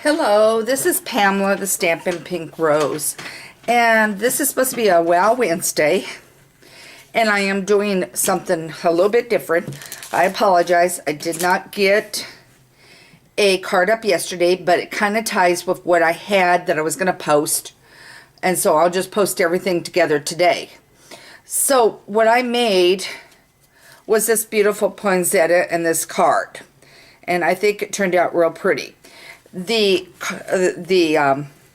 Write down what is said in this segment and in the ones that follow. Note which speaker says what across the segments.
Speaker 1: Hello, this is Pamela, the Stampin' Pink Rose, and this is supposed to be a Wow Wednesday, and I am doing something a little bit different. I apologize, I did not get a card up yesterday, but it kind of ties with what I had that I was going to post, and so I'll just post everything together today. So what I made was this beautiful poinsettia and this card, and I think it turned out real pretty. The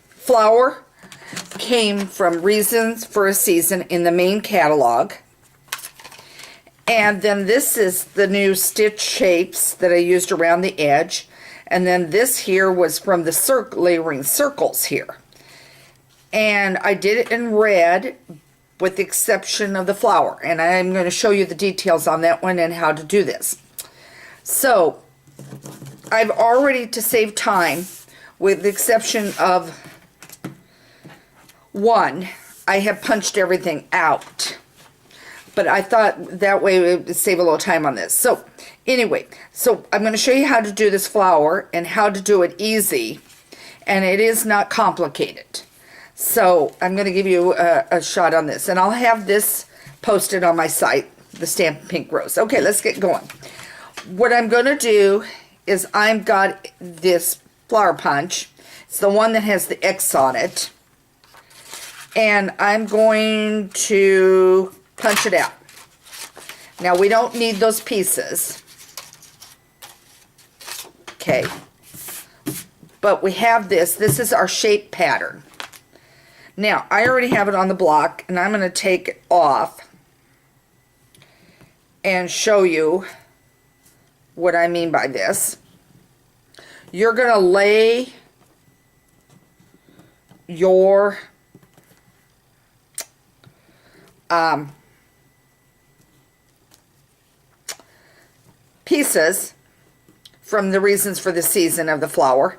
Speaker 1: flower came from Reasons for a Season in the main catalog. And then this is the new stitch shapes that I used around the edge. And then this here was from the layering circles here. And I did it in red with the exception of the flower. And I'm going to show you the details on that one and how to do this. So I've already, to save time, with the exception of one, I have punched everything out. But I thought that way it would save a little time on this. So anyway, so I'm going to show you how to do this flower and how to do it easy. And it is not complicated. So I'm going to give you a shot on this. And I'll have this posted on my site, the Stampin' Pink Rose. Okay, let's get going. What I'm going to do is I've got this flower punch. It's the one that has the X on it. And I'm going to punch it out. Now we don't need those pieces. Okay. But we have this. This is our shape pattern. Now I already have it on the block and I'm going to take it off and show you what I mean by this. You're going to lay your pieces from the Reasons for the Season of the flower.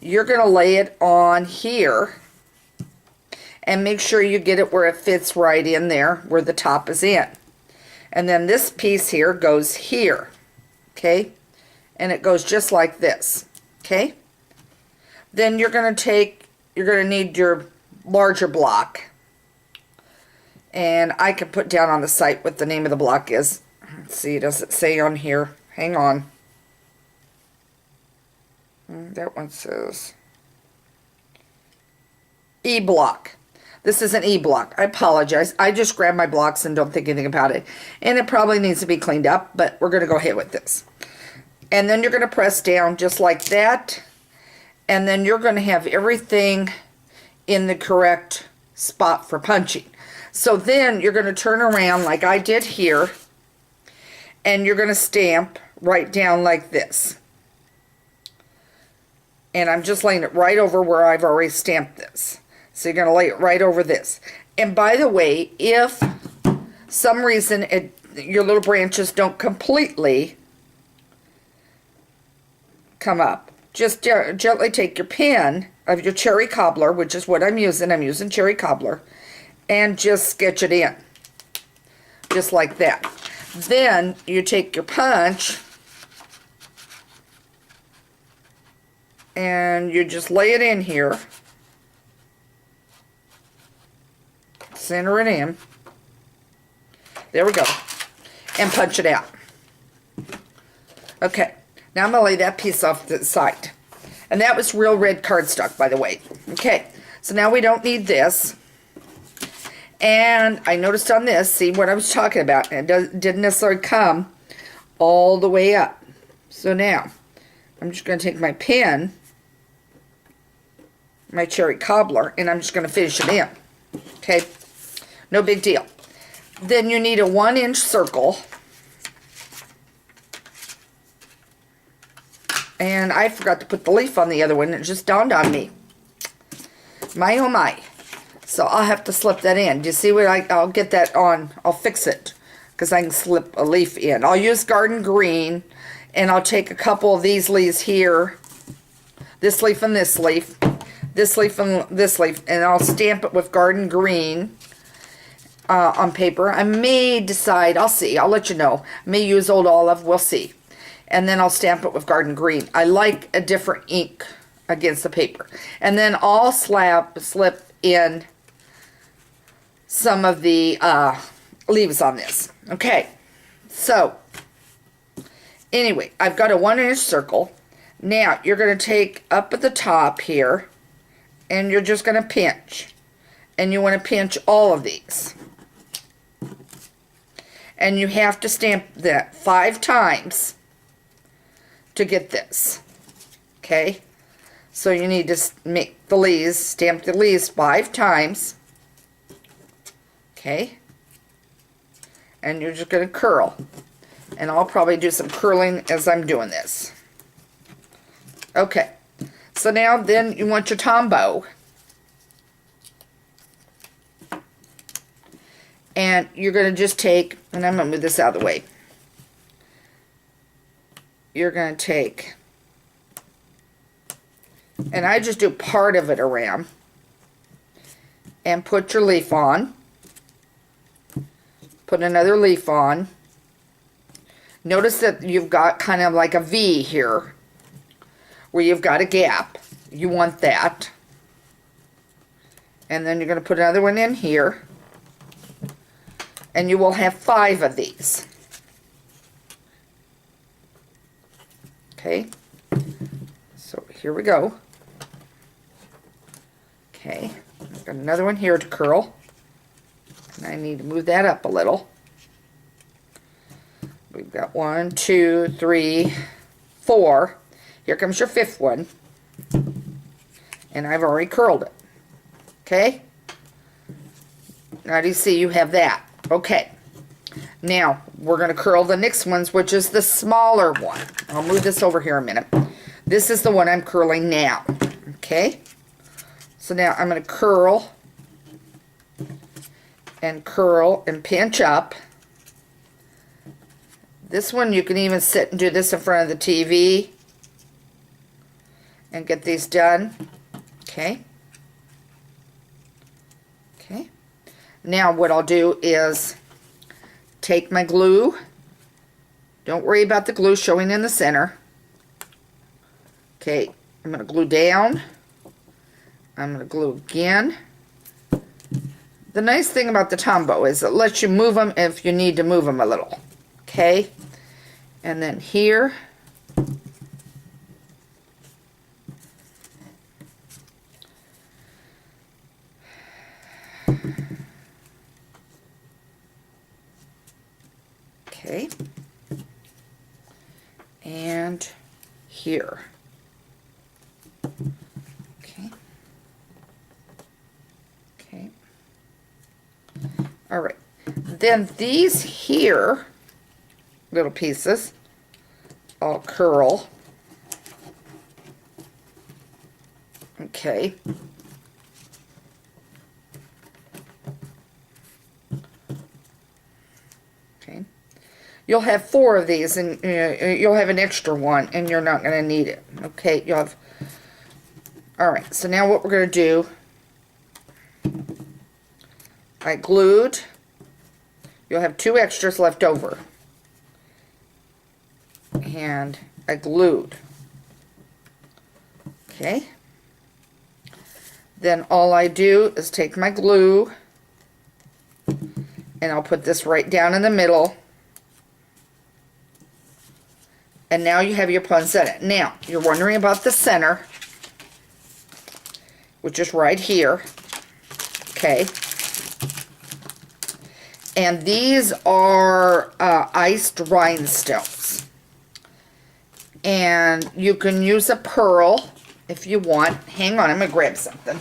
Speaker 1: You're going to lay it on here and make sure you get it where it fits right in there where the top is in. And then this piece here goes here. Okay, and it goes just like this. Okay, then you're going to need your larger block, and I can put down on the site what the name of the block is. Let's see, does it say on here? Hang on. That one says E block. This is an E block. I apologize. I just grab my blocks and don't think anything about it. And it probably needs to be cleaned up, but we're going to go ahead with this. And then you're going to press down just like that. And then you're going to have everything in the correct spot for punching. So then you're going to turn around like I did here. And you're going to stamp right down like this. And I'm just laying it right over where I've already stamped this. So you're going to lay it right over this. And by the way, if some reason your little branches don't completely come up, just gently take your pen of your cherry cobbler, which is what I'm using cherry cobbler, and just sketch it in. Just like that. Then you take your punch and you just lay it in here. Center it in. There we go. And punch it out. Okay. Now I'm going to lay that piece off to the side. And that was real red cardstock, by the way. Okay. So now we don't need this. And I noticed on this, see what I was talking about. It didn't necessarily come all the way up. So now, I'm just going to take my pen, my cherry cobbler, and I'm just going to finish it in. Okay. No big deal. Then you need a 1-inch circle. And I forgot to put the leaf on the other one. It just dawned on me. My oh my. So I'll have to slip that in. Do you see what I'll get that on? I'll fix it. Because I can slip a leaf in. I'll use garden green. And I'll take a couple of these leaves here. This leaf and this leaf. This leaf and this leaf. And I'll stamp it with garden green. On paper. I may decide, I'll see, I'll let you know. I may use Old Olive, we'll see. And then I'll stamp it with garden green. I like a different ink. against the paper. And then I'll slip in some of the leaves on this. Okay, so anyway, I've got a 1-inch circle. Now you're going to take up at the top here, and you're just going to pinch. And you want to pinch all of these. And you have to stamp that 5 times to get this. Okay? So you need to make the leaves, stamp the leaves 5 times. Okay? And you're just going to curl. And I'll probably do some curling as I'm doing this. Okay. So now then you want your tombow. And you're going to just take, and I'm going to move this out of the way. You're going to take, and I just do part of it around, and put your leaf on. Put another leaf on. Notice that you've got kind of like a V here, where you've got a gap. You want that. And then you're going to put another one in here. And you will have 5 of these. Okay. So here we go. Okay. I've got another one here to curl. And I need to move that up a little. We've got 1, 2, 3, 4. Here comes your 5th one. And I've already curled it. Okay? Now do you see you have that? Okay, now we're going to curl the next ones, which is the smaller one. I'll move this over here a minute. This is the one I'm curling now. Okay, so now I'm going to curl and pinch up. This one you can even sit and do this in front of the TV and get these done. Okay. Okay. Now what I'll do is take my glue. Don't worry about the glue showing in the center. Okay, I'm going to glue down. I'm going to glue again. The nice thing about the tombow is it lets you move them if you need to move them a little. Okay, and then here. Okay, and here. Okay. Okay. All right. Then these here little pieces, I'll curl. Okay. Okay. You'll have 4 of these, and you'll have an extra one, and you're not going to need it. Okay, you'll have. All right. So now what we're going to do, I glued. You'll have 2 extras left over, and I glued. Okay. Then all I do is take my glue, and I'll put this right down in the middle. And now you have your poinsettia. Now, you're wondering about the center, which is right here. Okay. And these are iced rhinestones. And you can use a pearl if you want. Hang on, I'm going to grab something.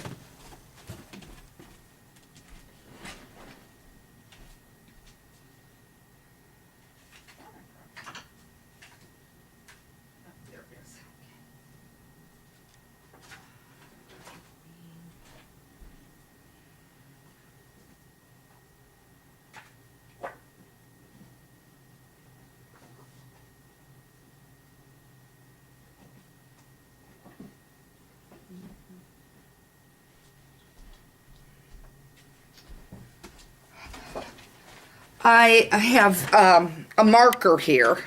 Speaker 1: I have a marker here.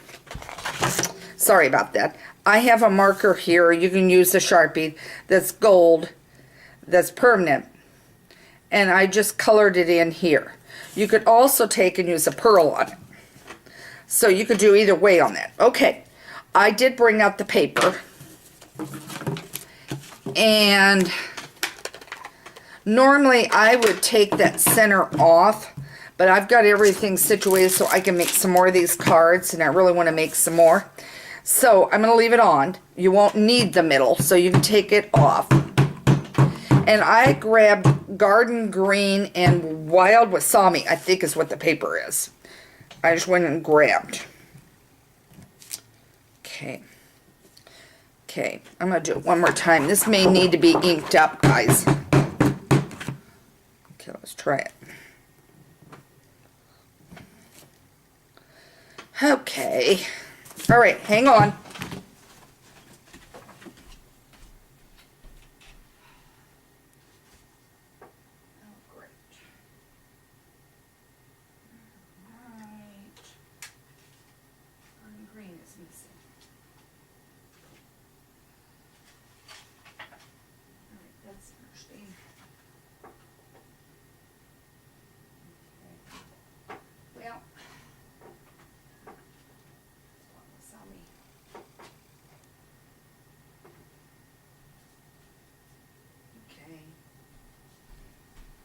Speaker 1: Sorry about that. I have a marker here. You can use a Sharpie that's gold, that's permanent. And I just colored it in here. You could also take and use a pearl on it. So you could do either way on that. Okay, I did bring out the paper. And normally I would take that center off, but I've got everything situated so I can make some more of these cards, and I really want to make some more. So I'm going to leave it on. You won't need the middle, so you can take it off. And I grabbed Garden Green and Wild Wasabi, I think is what the paper is. I just went and grabbed. Okay. Okay, I'm going to do it one more time. This may need to be inked up, guys. Okay, let's try it. Okay. All right, hang on.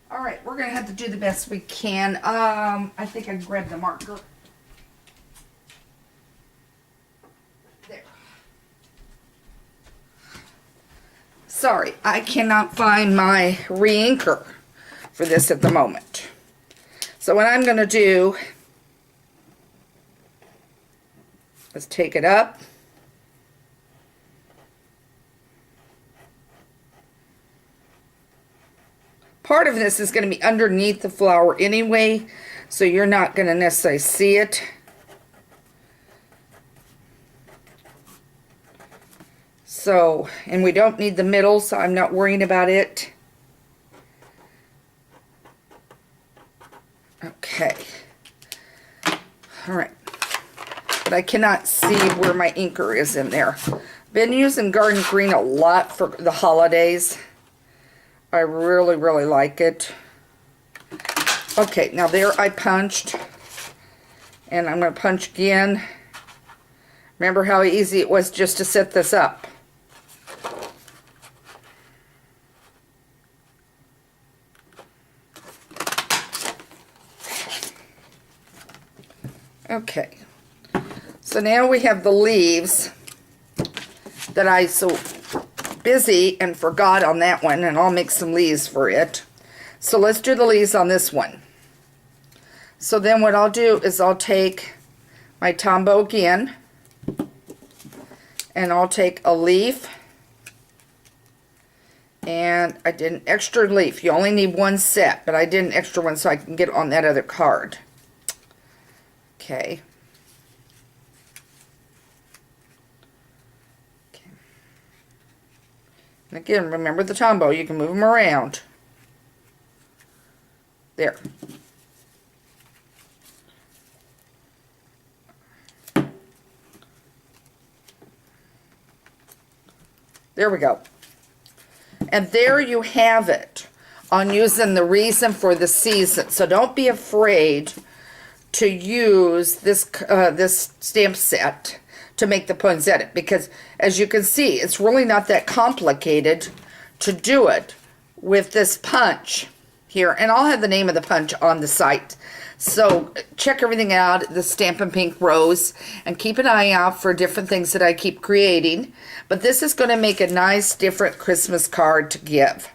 Speaker 1: All right, we're going to have to do the best we can. I think I grabbed the marker. There. Sorry, I cannot find my re-inker for this at the moment. So what I'm going to do is take it up. Part of this is going to be underneath the flower anyway, so you're not going to necessarily see it. So, and we don't need the middle, so I'm not worrying about it. Okay. All right. But I cannot see where my inker is in there. Been using Garden Green a lot for the holidays. I really, really like it. Okay, now there I punched. And I'm going to punch again. Remember how easy it was just to set this up. Okay. So now we have the leaves that I so busy and forgot on that one, and I'll make some leaves for it. So let's do the leaves on this one. So then what I'll do is I'll take my Tombow again, and I'll take a leaf, and I did an extra leaf. You only need one set, but I did an extra one so I can get on that other card. Okay. And again, remember the Tombow, you can move them around. There. There we go. And there you have it on using the reason for the season. So don't be afraid to use this this stamp set to make the poinsettia, because as you can see, it's really not that complicated to do it with this punch here. And I'll have the name of the punch on the site. So check everything out, the Stampin' Pink Rose, and keep an eye out for different things that I keep creating. But this is going to make a nice, different Christmas card to give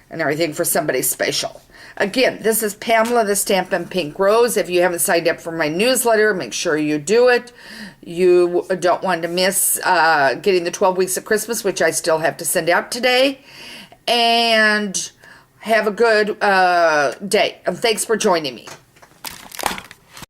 Speaker 1: and everything for somebody special. Again, this is Pamela, the Stampin' Pink Rose. If you haven't signed up for my newsletter, make sure you do it. You don't want to miss getting the 12 Weeks of Christmas, which I still have to send out today. And have a good day. And thanks for joining me.